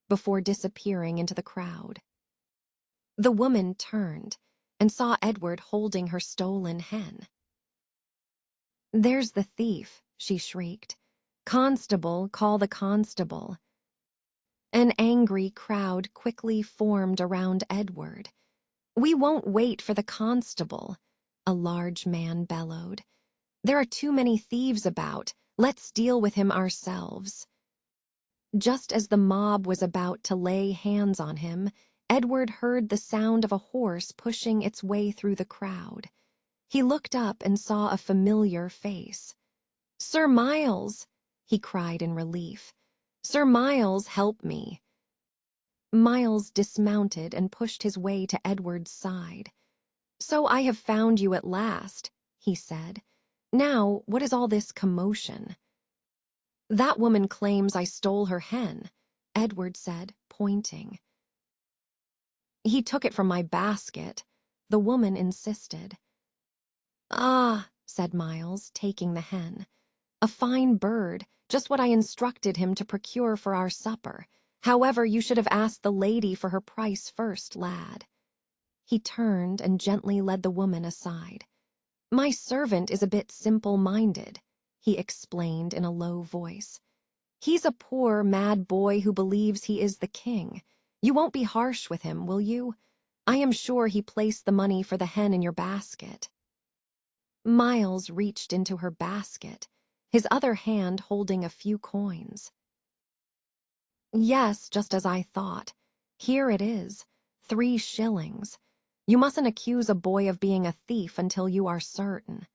[SPEAKER 1] before disappearing into the crowd. The woman turned and saw Edward holding her stolen hen. "There's the thief," she shrieked. "Constable, call the constable." An angry crowd quickly formed around Edward. "We won't wait for the constable," a large man bellowed. "There are too many thieves about. Let's deal with him ourselves." Just as the mob was about to lay hands on him, Edward heard the sound of a horse pushing its way through the crowd. He looked up and saw a familiar face. "Sir Miles!" he cried in relief. "Sir Miles, help me." Miles dismounted and pushed his way to Edward's side. "So I have found you at last," he said. "Now, what is all this commotion?" "That woman claims I stole her hen," Edward said, pointing. "He took it from my basket," the woman insisted. "Ah," said Miles, taking the hen. "A fine bird, just what I instructed him to procure for our supper. However, you should have asked the lady for her price first, lad." He turned and gently led the woman aside. "My servant is a bit simple-minded," he explained in a low voice. "He's a poor, mad boy who believes he is the king. You won't be harsh with him, will you? I am sure he placed the money for the hen in your basket." Miles reached into her basket, his other hand holding a few coins. "Yes, just as I thought. Here it is, 3 shillings. You mustn't accuse a boy of being a thief until you are certain."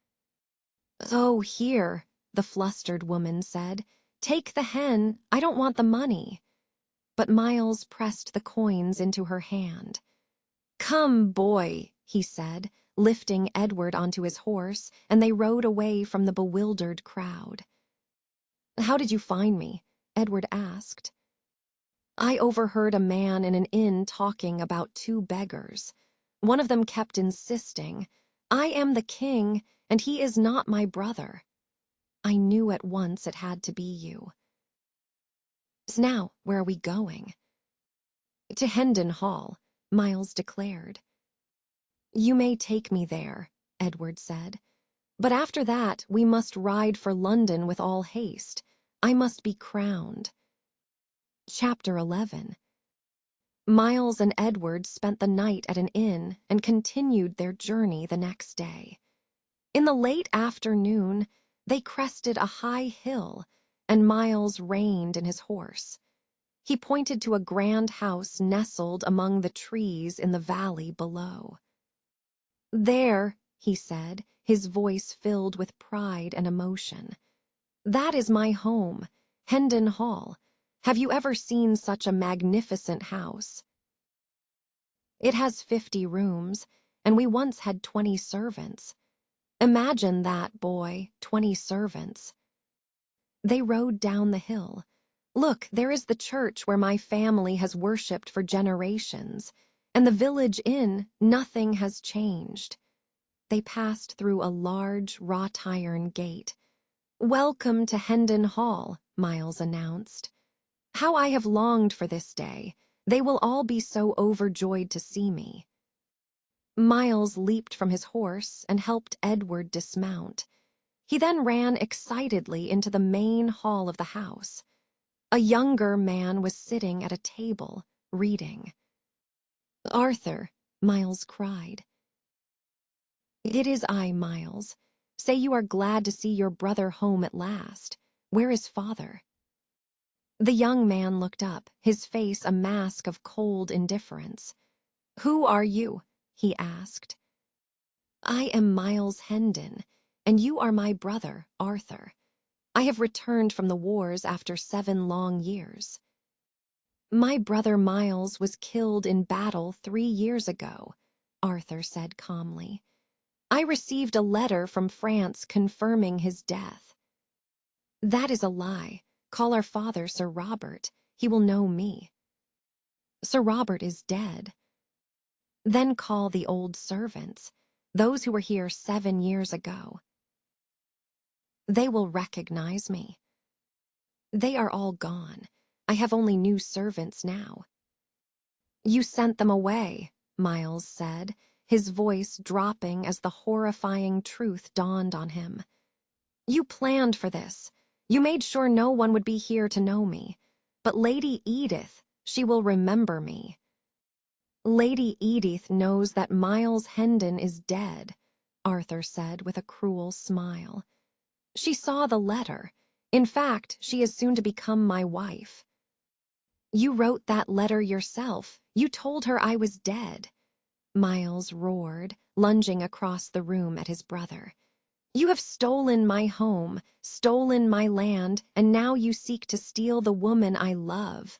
[SPEAKER 1] "Oh, here," the flustered woman said. "Take the hen. I don't want the money." But Miles pressed the coins into her hand. "Come, boy," he said, lifting Edward onto his horse, and they rode away from the bewildered crowd. "How did you find me?" Edward asked. "I overheard a man in an inn talking about 2 beggars. One of them kept insisting, 'I am the king, and he is not my brother.' I knew at once it had to be you." "So now, where are we going?" "To Hendon Hall," Miles declared. "You may take me there," Edward said. "But after that, we must ride for London with all haste. I must be crowned." Chapter 11. Miles and Edward spent the night at an inn and continued their journey the next day. In the late afternoon, they crested a high hill, and Miles reined in his horse. He pointed to a grand house nestled among the trees in the valley below. "There," he said, his voice filled with pride and emotion. "That is my home, Hendon Hall. Have you ever seen such a magnificent house? It has 50 rooms, and we once had 20 servants. Imagine that, boy, 20 servants." They rode down the hill. "Look, there is the church where my family has worshipped for generations, and the village inn, nothing has changed." They passed through a large wrought-iron gate. "Welcome to Hendon Hall," Miles announced. "How I have longed for this day. They will all be so overjoyed to see me." Miles leaped from his horse and helped Edward dismount. He then ran excitedly into the main hall of the house. A younger man was sitting at a table, reading. "Arthur," Miles cried. "It is I, Miles. Say you are glad to see your brother home at last. Where is father?" The young man looked up, his face a mask of cold indifference. "Who are you?" he asked. "I am Miles Hendon, and you are my brother, Arthur. I have returned from the wars after 7 long years." "My brother Miles was killed in battle 3 years ago," Arthur said calmly. "I received a letter from France confirming his death." "That is a lie. Call our father Sir Robert. He will know me." "Sir Robert is dead." "Then call the old servants, those who were here 7 years ago. They will recognize me." "They are all gone. I have only new servants now." "You sent them away," Miles said, his voice dropping as the horrifying truth dawned on him. "You planned for this. You made sure no one would be here to know me. But Lady Edith, she will remember me." "Lady Edith knows that Miles Hendon is dead," Arthur said with a cruel smile. "She saw the letter. In fact, she is soon to become my wife." "You wrote that letter yourself. You told her I was dead," Miles roared, lunging across the room at his brother. "You have stolen my home, stolen my land, and now you seek to steal the woman I love."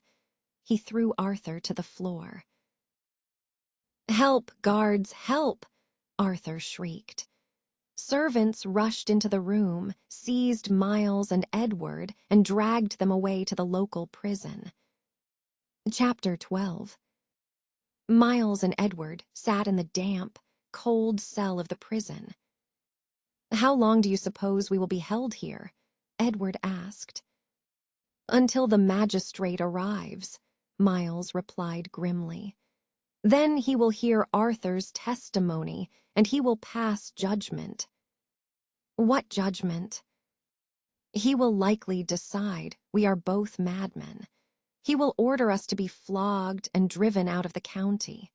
[SPEAKER 1] He threw Arthur to the floor. "Help, guards, help!" Arthur shrieked. Servants rushed into the room, seized Miles and Edward, and dragged them away to the local prison. Chapter 12. Miles and Edward sat in the damp, cold cell of the prison. "How long do you suppose we will be held here?" Edward asked. "Until the magistrate arrives," Miles replied grimly. "Then he will hear Arthur's testimony, and he will pass judgment." "What judgment?" "He will likely decide we are both madmen. He will order us to be flogged and driven out of the county."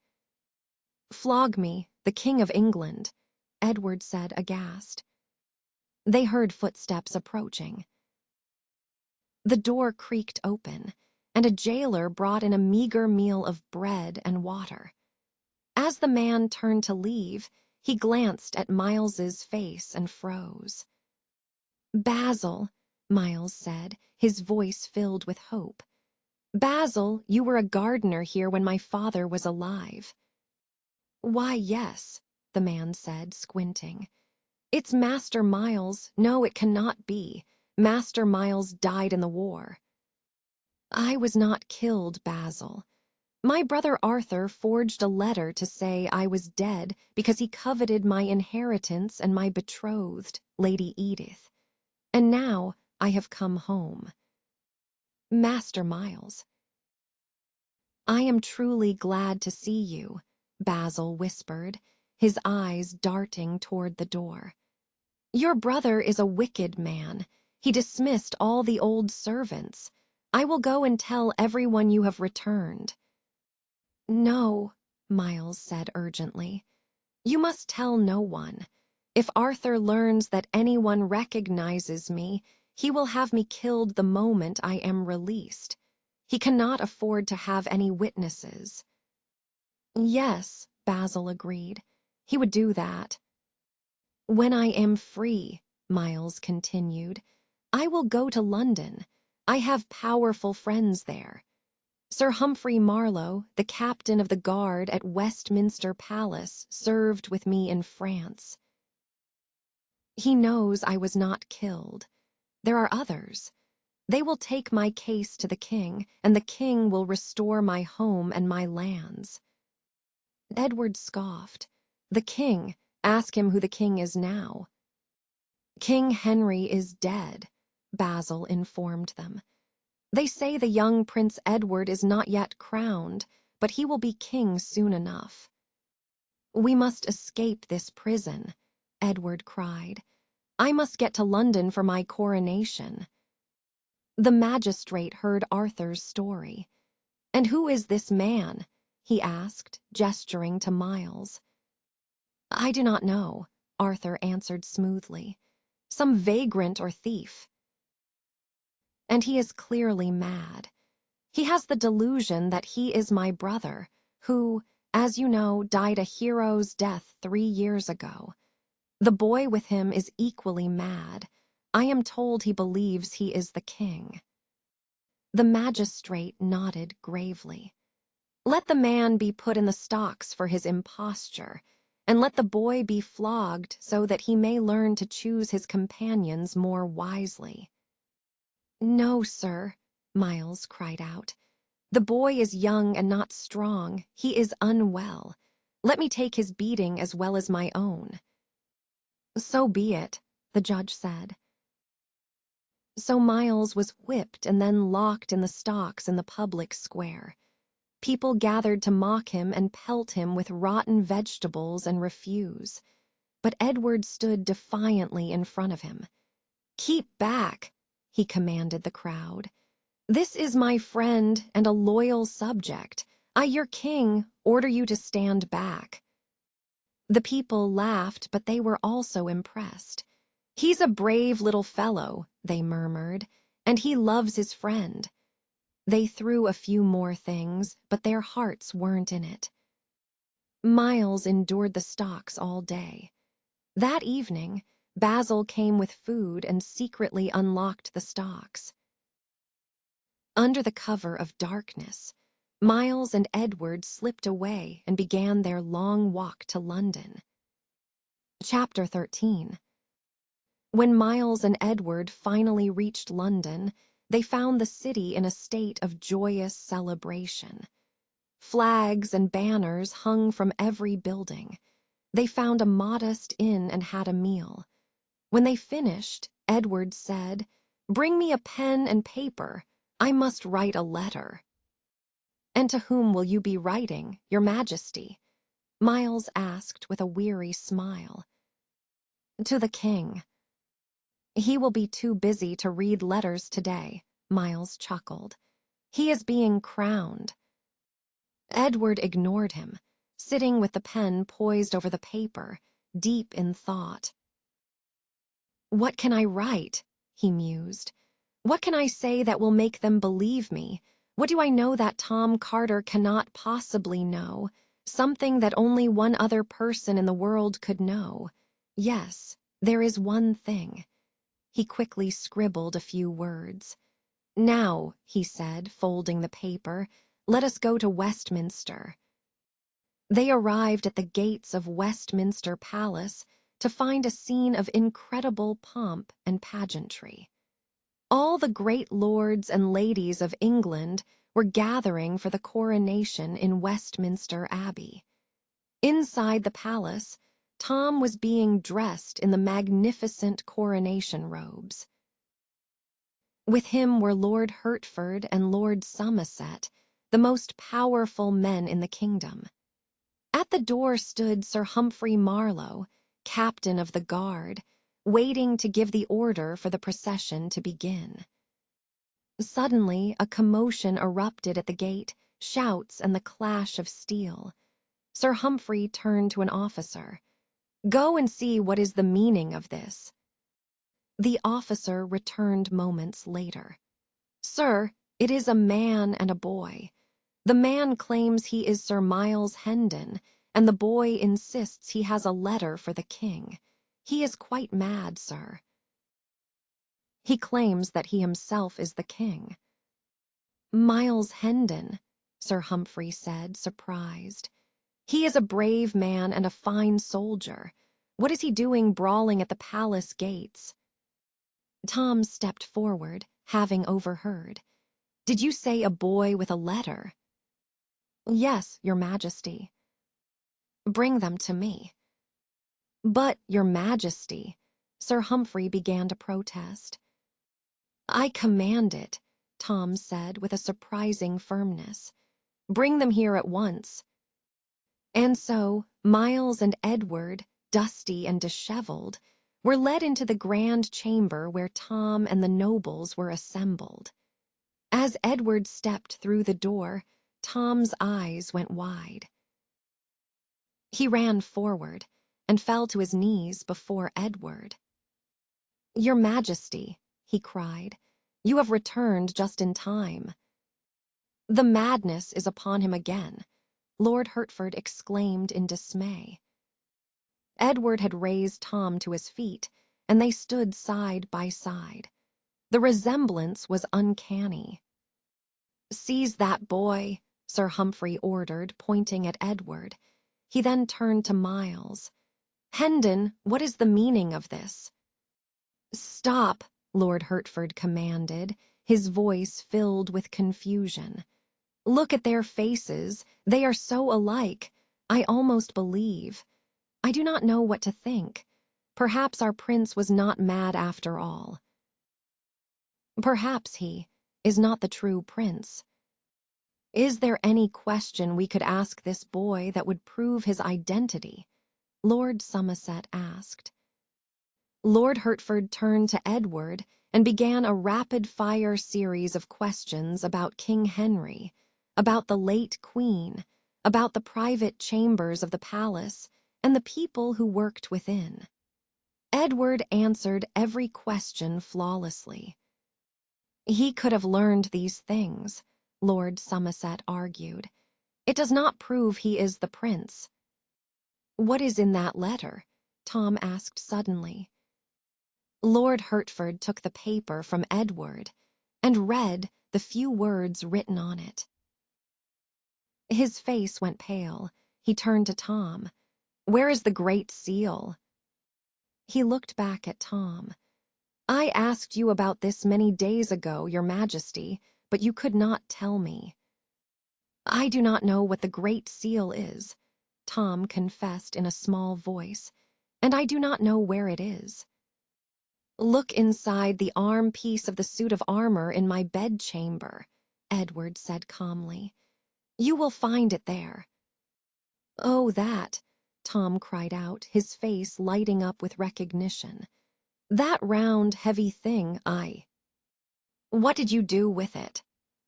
[SPEAKER 1] "Flog me, the King of England," Edward said aghast. They heard footsteps approaching. The door creaked open, and a jailer brought in a meager meal of bread and water. As the man turned to leave, he glanced at Miles's face and froze. "Basil," Miles said, his voice filled with hope. "Basil, you were a gardener here when my father was alive." "Why, yes," the man said, squinting. "It's Master Miles. No, it cannot be. Master Miles died in the war." "I was not killed, Basil. My brother Arthur forged a letter to say I was dead because he coveted my inheritance and my betrothed, Lady Edith. And now I have come home." "Master Miles." "I am truly glad to see you," Basil whispered, his eyes darting toward the door. "Your brother is a wicked man. He dismissed all the old servants. I will go and tell everyone you have returned." "No," Miles said urgently. "You must tell no one. If Arthur learns that anyone recognizes me, he will have me killed the moment I am released. He cannot afford to have any witnesses." "Yes," Basil agreed. "He would do that." "When I am free," Miles continued, "I will go to London. I have powerful friends there. Sir Humphrey Marlowe, the captain of the guard at Westminster Palace, served with me in France. He knows I was not killed. There are others. They will take my case to the king, and the king will restore my home and my lands." Edward scoffed. "The king? Ask him who the king is now." "King Henry is dead," Basil informed them. "They say the young Prince Edward is not yet crowned, but he will be king soon enough." "We must escape this prison," Edward cried. "I must get to London for my coronation." The magistrate heard Arthur's story. "And who is this man?" he asked, gesturing to Miles. "I do not know," Arthur answered smoothly. Some vagrant or thief. And he is clearly mad. He has the delusion that he is my brother, who, as you know, died a hero's death 3 years ago. The boy with him is equally mad. I am told he believes he is the king. The magistrate nodded gravely. Let the man be put in the stocks for his imposture, and let the boy be flogged so that he may learn to choose his companions more wisely. No, sir, Miles cried out. The boy is young and not strong. He is unwell. Let me take his beating as well as my own. So be it, the judge said. So Miles was whipped and then locked in the stocks in the public square. People gathered to mock him and pelt him with rotten vegetables and refuse. But Edward stood defiantly in front of him. Keep back, he commanded the crowd. This is my friend and a loyal subject. I, your king, order you to stand back. The people laughed, but they were also impressed. He's a brave little fellow, they murmured, and he loves his friend. They threw a few more things, but their hearts weren't in it. Miles endured the stocks all day. That evening, Basil came with food and secretly unlocked the stocks. Under the cover of darkness, Miles and Edward slipped away and began their long walk to London. Chapter 13. When Miles and Edward finally reached London, they found the city in a state of joyous celebration. Flags and banners hung from every building. They found a modest inn and had a meal. When they finished, Edward said, "Bring me a pen and paper. I must write a letter." "And to whom will you be writing, Your Majesty?" Miles asked with a weary smile. "To the king." "He will be too busy to read letters today," Miles chuckled. "He is being crowned." Edward ignored him, sitting with the pen poised over the paper, deep in thought. "What can I write?" he mused. "What can I say that will make them believe me? What do I know that Tom Carter cannot possibly know? Something that only one other person in the world could know. Yes, there is one thing." He quickly scribbled a few words. "Now," he said, folding the paper, "let us go to Westminster." They arrived at the gates of Westminster Palace to find a scene of incredible pomp and pageantry. All the great lords and ladies of England were gathering for the coronation in Westminster Abbey. Inside the palace, Tom was being dressed in the magnificent coronation robes. With him were Lord Hertford and Lord Somerset, the most powerful men in the kingdom. At the door stood Sir Humphrey Marlowe, captain of the guard, waiting to give the order for the procession to begin. Suddenly, a commotion erupted at the gate, shouts and the clash of steel. Sir Humphrey turned to an officer. "Go and see what is the meaning of this." The officer returned moments later. "Sir, it is a man and a boy. The man claims he is Sir Miles Hendon, and the boy insists he has a letter for the king. He is quite mad, sir. He claims that he himself is the king." "Miles Hendon," Sir Humphrey said, surprised. "He is a brave man and a fine soldier. What is he doing brawling at the palace gates?" Tom stepped forward, having overheard. "Did you say a boy with a letter?" "Yes, Your Majesty." "Bring them to me." "But, Your Majesty," Sir Humphrey began to protest. "I command it," Tom said with a surprising firmness. "Bring them here at once." And so, Miles and Edward, dusty and disheveled, were led into the grand chamber where Tom and the nobles were assembled. As Edward stepped through the door, Tom's eyes went wide. He ran forward, and fell to his knees before Edward. "Your Majesty," he cried, "you have returned just in time." "The madness is upon him again," Lord Hertford exclaimed in dismay. Edward had raised Tom to his feet, and they stood side by side. The resemblance was uncanny. "Seize that boy," Sir Humphrey ordered, pointing at Edward. He then turned to Miles. "Hendon, what is the meaning of this?" "Stop," Lord Hertford commanded, his voice filled with confusion. "Look at their faces. They are so alike. I almost believe. I do not know what to think. Perhaps our prince was not mad after all. Perhaps he is not the true prince. Is there any question we could ask this boy that would prove his identity?" Lord Somerset asked. Lord Hertford turned to Edward and began a rapid-fire series of questions about King Henry, about the late Queen, about the private chambers of the palace, and the people who worked within. Edward answered every question flawlessly. "He could have learned these things," Lord Somerset argued. "It does not prove he is the prince." "What is in that letter?" Tom asked suddenly. Lord Hertford took the paper from Edward and read the few words written on it. His face went pale. He turned to Tom. "Where is the Great Seal?" He looked back at Tom. "I asked you about this many days ago, Your Majesty, but you could not tell me." "I do not know what the Great Seal is," Tom confessed in a small voice, "and I do not know where it is." "Look inside the arm-piece of the suit of armor in my bedchamber," Edward said calmly. "You will find it there." "Oh, that," Tom cried out, his face lighting up with recognition. "That round, heavy thing, What did you do with it?"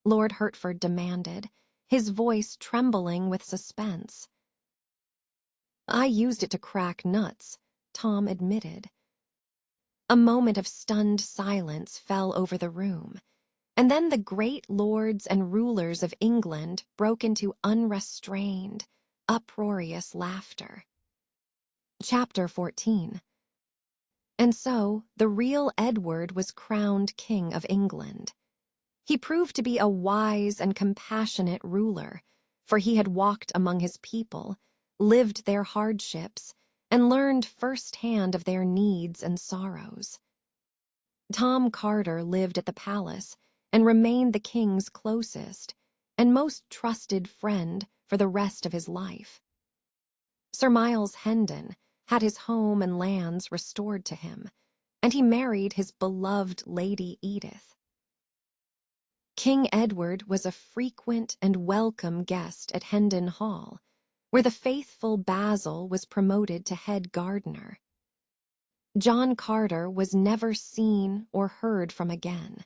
[SPEAKER 1] Lord Hertford demanded, his voice trembling with suspense. "I used it to crack nuts," Tom admitted. A moment of stunned silence fell over the room, and then the great lords and rulers of England broke into unrestrained, uproarious laughter. Chapter 14. And so, the real Edward was crowned King of England. He proved to be a wise and compassionate ruler, for he had walked among his people, lived their hardships, and learned firsthand of their needs and sorrows. Tom Carter lived at the palace and remained the king's closest and most trusted friend for the rest of his life. Sir Miles Hendon had his home and lands restored to him, and he married his beloved Lady Edith. King Edward was a frequent and welcome guest at Hendon Hall, where the faithful Basil was promoted to head gardener. John Carter was never seen or heard from again.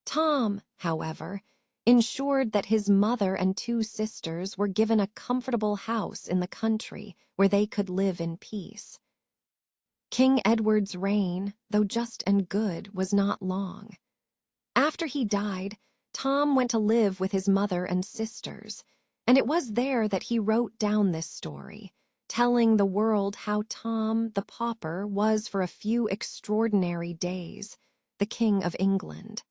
[SPEAKER 1] Tom, however, ensured that his mother and two sisters were given a comfortable house in the country where they could live in peace. King Edward's reign, though just and good, was not long. After he died, Tom went to live with his mother and sisters, and it was there that he wrote down this story, telling the world how Tom the Pauper was for a few extraordinary days the King of England.